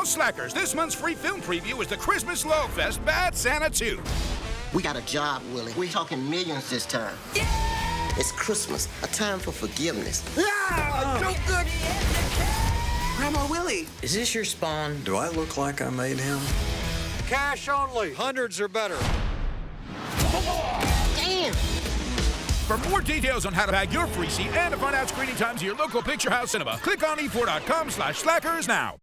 All slackers, this month's free film preview is the Christmas Love Fest Bad Santa 2. We got a job, Willie. We're talking millions this time. Yeah! It's Christmas, a time for forgiveness. Ah, so good. Grandma Willie. Is this your spawn? Do I look like I made him? Cash only. Hundreds are better. Damn! For more details on how to bag your free seat and to find out screening times at your local Picture House cinema, click on e4.com/slackers now.